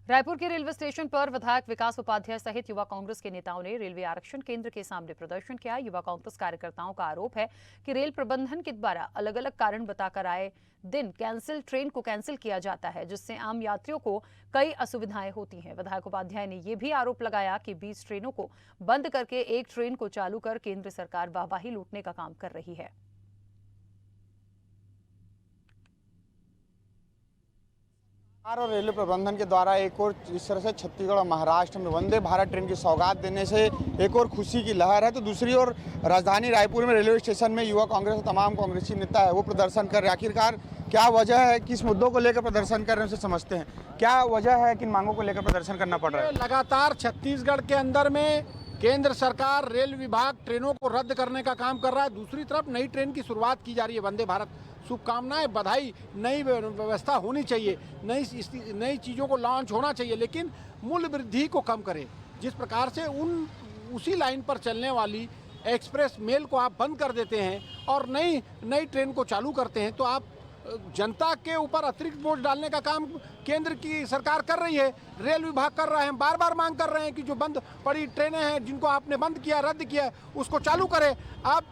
रायपुर के railway station पर विधायक विकास उपाध्याय सहित युवा कांग्रेस के नेताओं ने रेलवे आरक्षण केंद्र के सामने प्रदर्शन किया। युवा कांग्रेस कार्यकर्ताओं का आरोप है कि रेल प्रबंधन के द्वारा अलग अलग कारण बताकर आए दिन ट्रेन को कैंसिल किया जाता है, जिससे आम यात्रियों को कई असुविधाएं होती हैं। विधायक उपाध्याय ने यह भी आरोप लगाया कि 20 ट्रेनों को बंद करके एक ट्रेन को चालू कर केंद्र सरकार वाहवाही लूटने का काम कर रही है। और रेलवे प्रबंधन के द्वारा एक और इस तरह से छत्तीसगढ़ और महाराष्ट्र में वंदे भारत ट्रेन की सौगात देने से एक और खुशी की लहर है। तो दूसरी ओर राजधानी रायपुर में रेलवे स्टेशन में युवा कांग्रेस और तमाम कांग्रेसी नेता है वो प्रदर्शन कर रहे हैं। आखिरकार क्या वजह है, किस मुद्दों को लेकर प्रदर्शन कर रहे हैं, उसे समझते हैं। क्या वजह है, किन मांगों को लेकर प्रदर्शन करना पड़ रहा है? लगातार छत्तीसगढ़ के अंदर में केंद्र सरकार रेल विभाग ट्रेनों को रद्द करने का काम कर रहा है। दूसरी तरफ नई ट्रेन की शुरुआत की जा रही है, वंदे भारत। शुभकामनाएं, बधाई। नई व्यवस्था होनी चाहिए, नई चीज़ों को लॉन्च होना चाहिए, लेकिन मूल्य वृद्धि को कम करे। जिस प्रकार से उसी लाइन पर चलने वाली एक्सप्रेस मेल को आप बंद कर देते हैं और नई ट्रेन को चालू करते हैं, तो आप जनता के ऊपर अतिरिक्त बोझ डालने का काम केंद्र की सरकार कर रही है, रेल विभाग कर रहा है। हम बार बार मांग कर रहे हैं कि जो बंद पड़ी ट्रेनें हैं, जिनको आपने बंद किया, रद्द किया, उसको चालू करें। आप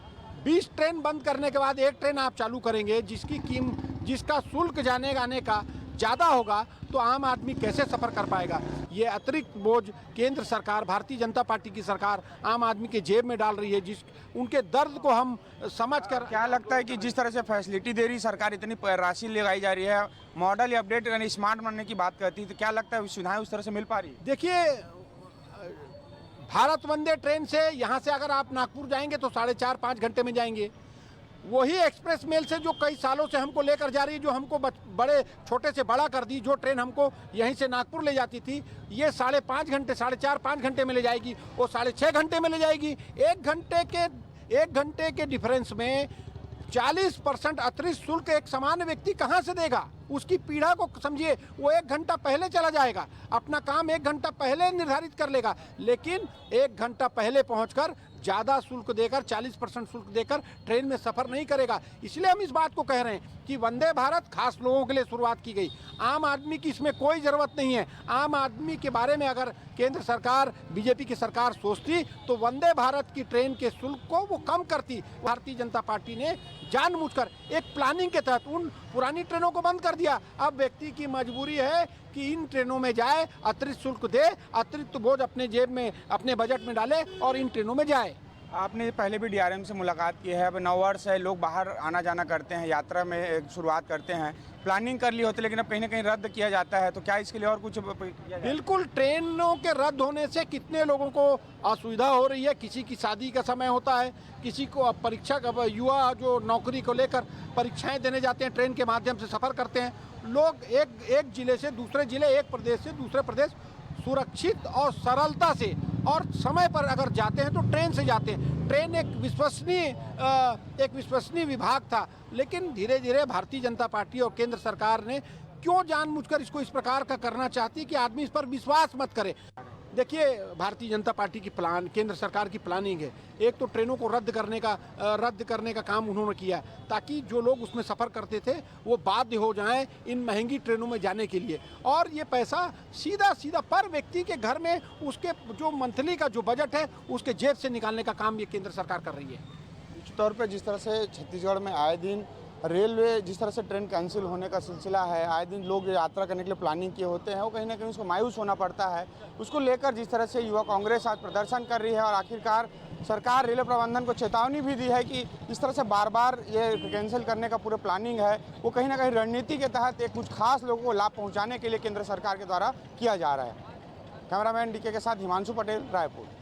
20 ट्रेन बंद करने के बाद एक ट्रेन आप चालू करेंगे जिसका शुल्क जाने आने का ज़्यादा होगा, तो आम आदमी कैसे सफ़र कर पाएगा? ये अतिरिक्त बोझ केंद्र सरकार, भारतीय जनता पार्टी की सरकार आम आदमी के जेब में डाल रही है, उनके दर्द को हम समझकर। क्या लगता है कि जिस तरह से फैसिलिटी दे रही सरकार, इतनी राशि लगाई जा रही है, मॉडल या अपडेट यानी स्मार्ट बनने की बात करती है, तो क्या लगता है सुविधाएं उस तरह से मिल पा रही है? देखिए, भारत वंदे ट्रेन से यहाँ से अगर आप नागपुर जाएंगे तो 4.5-5 घंटे में जाएंगे। वही एक्सप्रेस मेल से जो कई सालों से हमको लेकर जा रही है, जो हमको बड़े छोटे से बड़ा कर दी, जो ट्रेन हमको यहीं से नागपुर ले जाती थी, ये 4.5 घंटे 4.5 घंटे में ले जाएगी, वो 6.5 घंटे में ले जाएगी। एक घंटे के डिफरेंस में 40% अतिरिक्त शुल्क एक सामान्य व्यक्ति कहाँ से देगा? उसकी पीड़ा को समझिए। वो 1 घंटा पहले चला जाएगा, अपना काम 1 घंटा पहले निर्धारित कर लेगा, लेकिन 1 घंटा पहले पहुंचकर ज़्यादा शुल्क देकर 40% शुल्क देकर ट्रेन में सफ़र नहीं करेगा। इसलिए हम इस बात को कह रहे हैं कि वंदे भारत खास लोगों के लिए शुरुआत की गई। आम आदमी की इसमें कोई ज़रूरत नहीं है। आम आदमी के बारे में अगर केंद्र सरकार, बीजेपी की सरकार सोचती तो वंदे भारत की ट्रेन के शुल्क को वो कम करती। भारतीय जनता पार्टी ने जानबूझकर एक प्लानिंग के तहत उन पुरानी ट्रेनों को बंद कर दिया। अब व्यक्ति की मजबूरी है कि इन ट्रेनों में जाए, अतिरिक्त शुल्क दे, अतिरिक्त बोझ अपने जेब में, अपने बजट में डाले और इन ट्रेनों में जाए। आपने पहले भी डीआरएम से मुलाकात की है। अब नववर्ष है, लोग बाहर आना जाना करते हैं, यात्रा में शुरुआत करते हैं, प्लानिंग कर ली होती है, लेकिन अब कहीं ना कहीं रद्द किया जाता है, तो क्या इसके लिए और कुछ? बिल्कुल, ट्रेनों के रद्द होने से कितने लोगों को असुविधा हो रही है। किसी की शादी का समय होता है, किसी को परीक्षा का, युवा जो नौकरी को लेकर परीक्षाएं देने जाते हैं, ट्रेन के माध्यम से सफ़र करते हैं। लोग एक जिले से दूसरे जिले, एक प्रदेश से दूसरे प्रदेश सुरक्षित और सरलता से और समय पर अगर जाते हैं तो ट्रेन से जाते हैं। ट्रेन एक विश्वसनीय विभाग था, लेकिन धीरे धीरे भारतीय जनता पार्टी और केंद्र सरकार ने क्यों जानबूझकर इसको इस प्रकार का करना चाहती है कि आदमी इस पर विश्वास मत करे। देखिए, भारतीय जनता पार्टी की केंद्र सरकार की प्लानिंग है। एक तो ट्रेनों को रद्द करने का काम उन्होंने किया, ताकि जो लोग उसमें सफ़र करते थे वो बाध्य हो जाएं इन महंगी ट्रेनों में जाने के लिए, और ये पैसा सीधा पर व्यक्ति के घर में उसके जो मंथली का जो बजट है उसके जेब से निकालने का काम ये केंद्र सरकार कर रही है। निश्चित तौर पर जिस तरह से छत्तीसगढ़ में आए दिन रेलवे, जिस तरह से ट्रेन कैंसिल होने का सिलसिला है, आए दिन लोग यात्रा करने के लिए प्लानिंग किए होते हैं, वो कहीं ना कहीं उसको मायूस होना पड़ता है। उसको लेकर जिस तरह से युवा कांग्रेस आज प्रदर्शन कर रही है, और आखिरकार सरकार रेलवे प्रबंधन को चेतावनी भी दी है कि इस तरह से बार बार ये कैंसिल करने का पूरा प्लानिंग है, वो कहीं ना कहीं रणनीति के तहत एक कुछ खास लोगों को लाभ पहुँचाने के लिए केंद्र सरकार के द्वारा किया जा रहा है। कैमरामैन डीके के साथ हिमांशु पटेल, रायपुर।